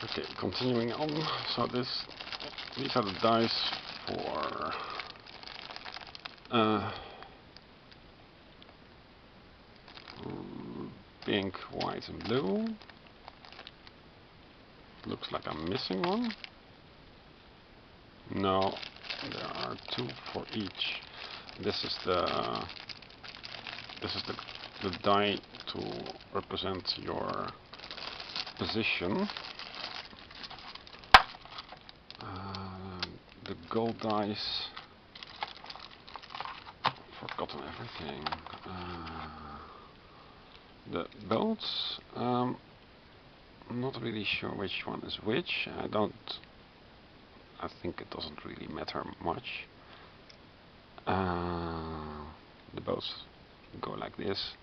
Okay, continuing on. So these are the dice for pink, white and blue. Looks like I'm missing one. No, there are two for each. This is the die to represent your position. The gold dice. Forgotten everything. The boats. I'm not really sure which one is which. I think it doesn't really matter much. The boats go like this.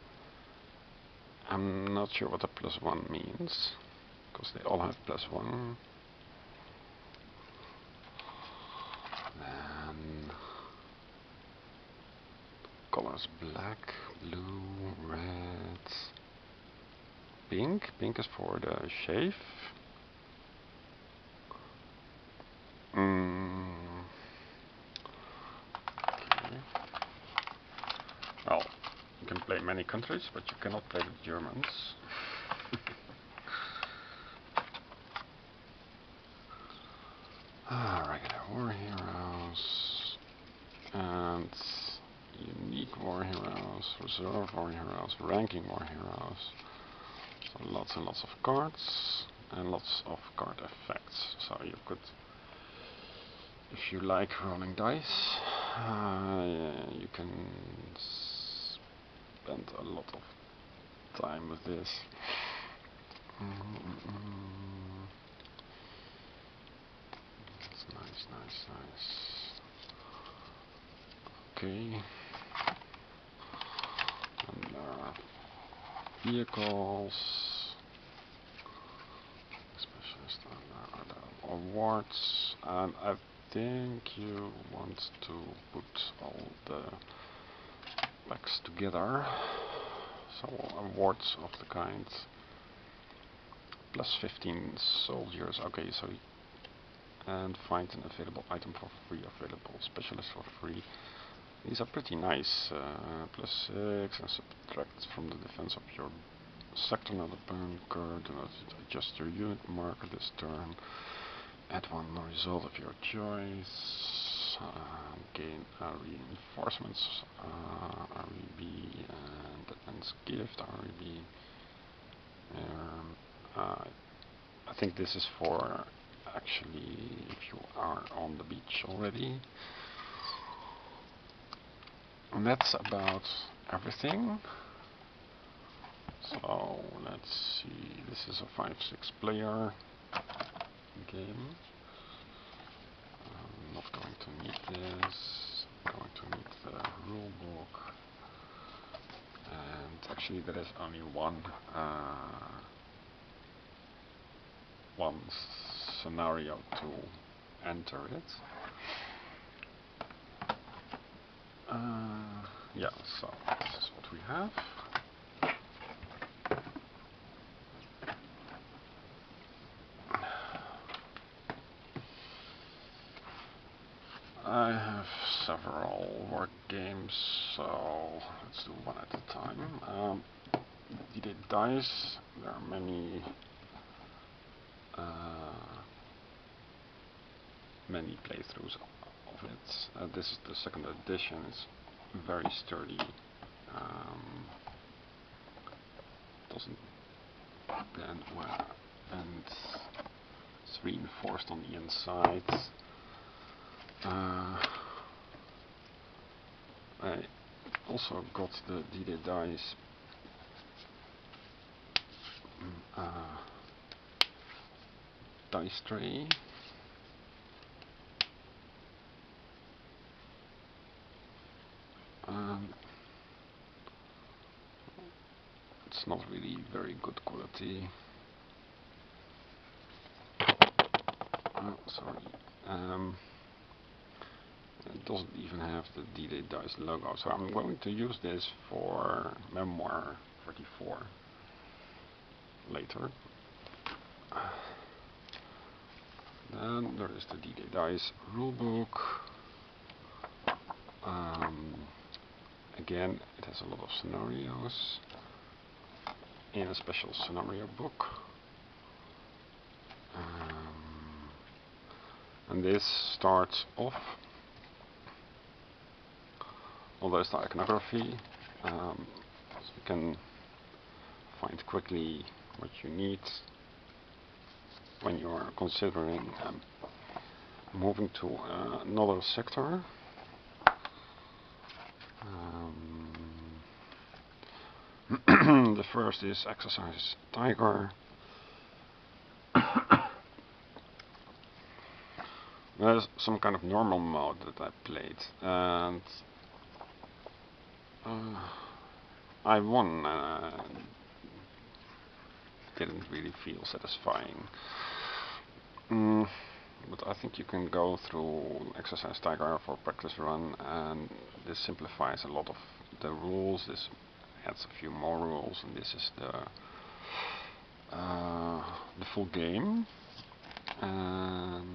I'm not sure what the +1 means, because they all have +1. Then colors black, blue, red, pink. Pink is for the shave. Okay. Well, you can play many countries, but you cannot play the Germans. Regular war heroes and unique war heroes, reserve war heroes, ranking war heroes. So lots and lots of cards and lots of card effects. So you could, if you like rolling dice, you can spend a lot of time with this. That's nice. Okay. And there are vehicles, specialist, and there are the awards, and I think you want to put all the packs together. So awards of the kind +15 soldiers. Okay, so and find an available item for free, available specialist for free. These are pretty nice. +6 and subtract from the defense of your sector another bunker. Do not adjust your unit marker this turn. Add one result of your choice. Gain reinforcements, REB, and advanced gift, REB. I think this is for actually if you are on the beach already. And that's about everything. So let's see, this is a 5-6 player game. I'm not going to need this. I'm going to need the rule book. And actually there is only one scenario to enter it. Yeah, so this is what we have. I have several work games, so let's do one at a time. D-Day Dice, there are many playthroughs of it. This is the second edition. It's very sturdy. Doesn't bend well, and it's reinforced on the inside. I also got the D-Day Dice Dicetray. It's not really very good quality. Oh, sorry. It doesn't even have the D-Day Dice logo, so I'm going to use this for Memoir 44 later. Then there is the D-Day Dice rulebook. Again, it has a lot of scenarios in a special scenario book. And this starts off, well, there's the iconography, so you can find quickly what you need when you are considering moving to another sector. The first is Exercise Tiger. There's some kind of normal mode that I played, and I won. Didn't really feel satisfying. But I think you can go through Exercise Tiger for practice run, and this simplifies a lot of the rules. This adds a few more rules, and this is the full game. And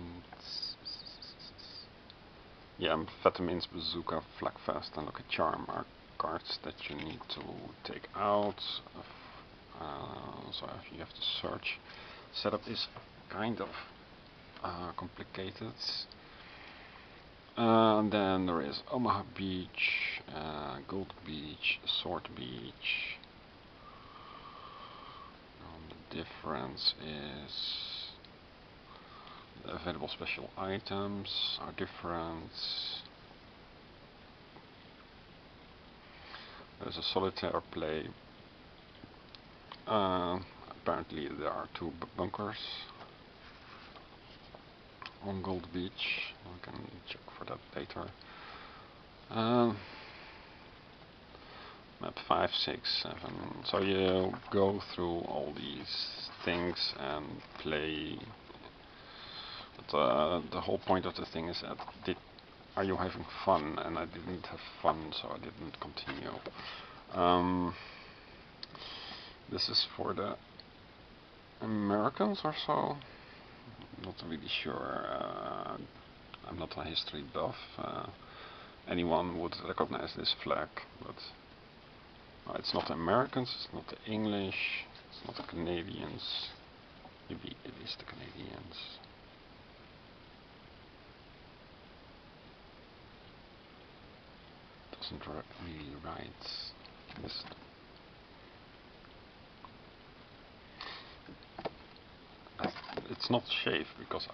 yeah, Amphetamines, Bazooka, Flagfest, and Lucky Charm are cards that you need to take out. So if you have to search, setup is kind of complicated. Then there is Omaha Beach, Gold Beach, Sword Beach. The difference is the available special items are different. There's a solitaire play. Apparently there are 2 bunkers on Gold Beach. We can check for that later. Map 5, 6, 7. So you go through all these things and play. But the whole point of the thing is that are you having fun? And I didn't have fun, so I didn't continue. This is for the Americans or so. Not really sure. I'm not a history buff. Anyone would recognize this flag, but it's not the Americans, it's not the English, it's not the Canadians. Maybe it is the Canadians. Doesn't really write this. It's not safe because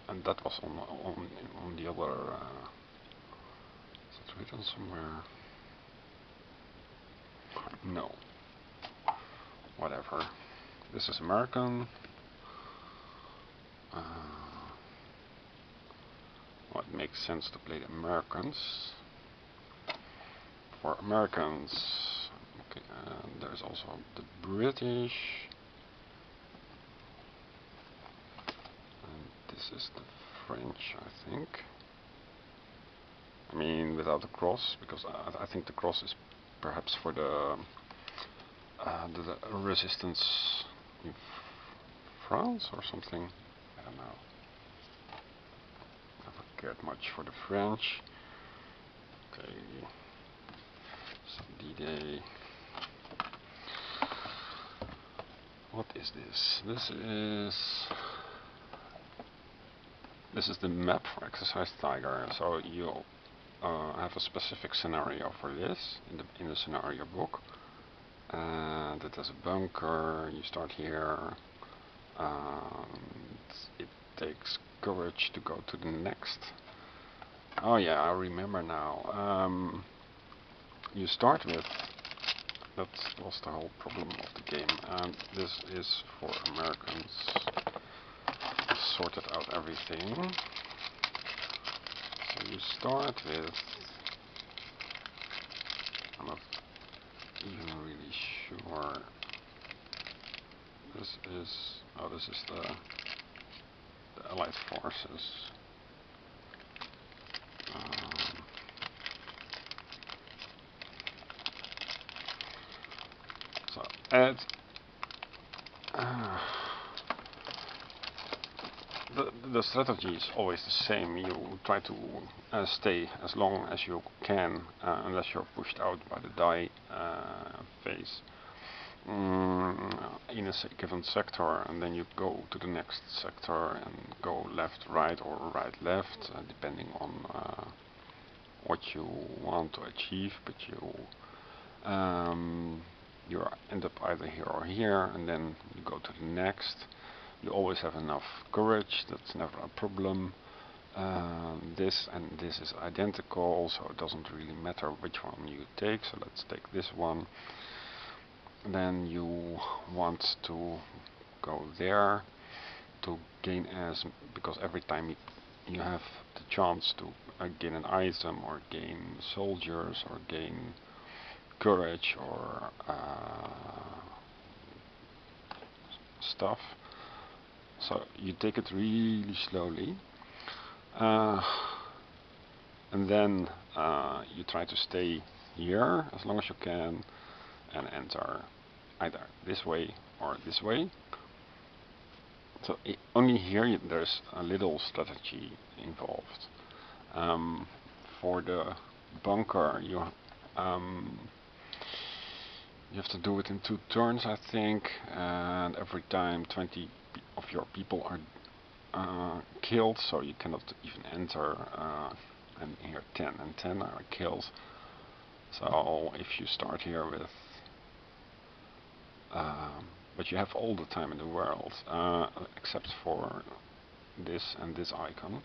and that was on the other. Is it written somewhere? No. Whatever. This is American. Well, it makes sense to play the Americans. For Americans, okay, there's also the British. This is the French, I think. I mean, without the cross, because I think the cross is perhaps for the resistance in France or something. I don't know. Never cared much for the French. Okay. So D-Day. What is this? This is the map for Exercise Tiger. So you have a specific scenario for this in the scenario book, and it has a bunker. You start here, and it takes courage to go to the next. Oh yeah, I remember now. You start with, that was the whole problem of the game, and this is for Americans. Sorted out everything. So you start with, I'm not even really sure. This is the Allied forces. So add. the strategy is always the same. You try to stay as long as you can, unless you're pushed out by the die phase in a given sector, and then you go to the next sector and go left, right, or right, left, depending on what you want to achieve. But you end up either here or here, and then you go to the next. You always have enough courage, that's never a problem. This and this is identical, so it doesn't really matter which one you take. So let's take this one. Then you want to go there to gain as, because every time you have the chance to gain an item or gain soldiers or gain courage or stuff. So you take it really slowly, and then you try to stay here as long as you can and enter either this way or this way. So only here there's a little strategy involved. For the bunker, you have to do it in 2 turns, I think, and every time 20 of your people are killed, so you cannot even enter. And here 10 and 10 are killed. So if you start here with, but you have all the time in the world, except for this and this icon.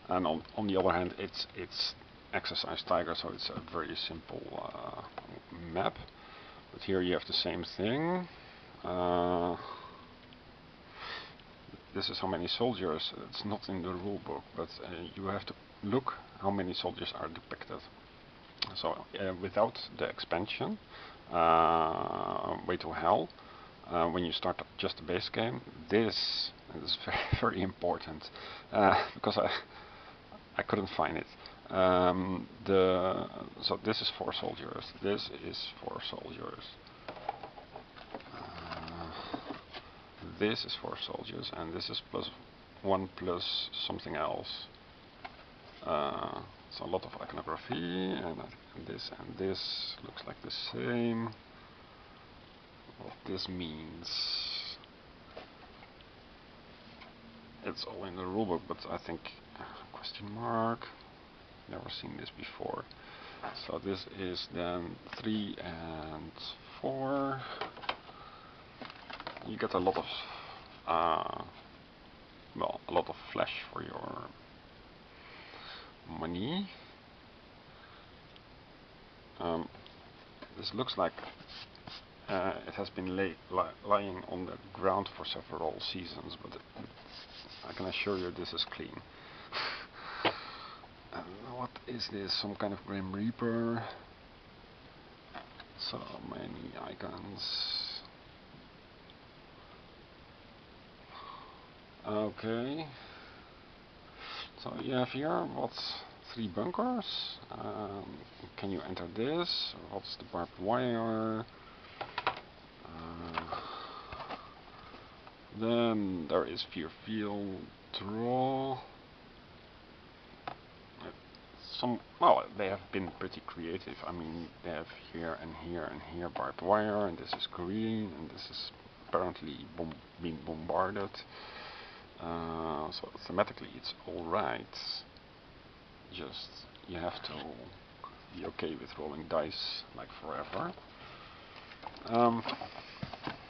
And on the other hand, it's Exercise Tiger, so it's a very simple map. But here you have the same thing. This is how many soldiers. It's not in the rulebook, but you have to look how many soldiers are depicted. So without the expansion, Way to Hell, when you start just the base game, this is very, very important, because I couldn't find it. So this is 4 soldiers, this is 4 soldiers, this is 4 soldiers, and this is +1 plus something else. So a lot of iconography, and this looks like the same. What this means, it's all in the rulebook, but I think question mark. Never seen this before. So this is then 3 and 4. You get a lot of a lot of flesh for your money. This looks like it has been lying on the ground for several seasons, but I can assure you this is clean. What is this? Some kind of Grim Reaper? So many icons. Okay. So you have here, what's 3 bunkers? Can you enter this? What's the barbed wire? Then there is Fear Field Draw. Well, they have been pretty creative. I mean, they have here and here and here barbed wire, and this is green, and this is apparently being bombarded. So thematically it's alright. Just you have to be okay with rolling dice like forever.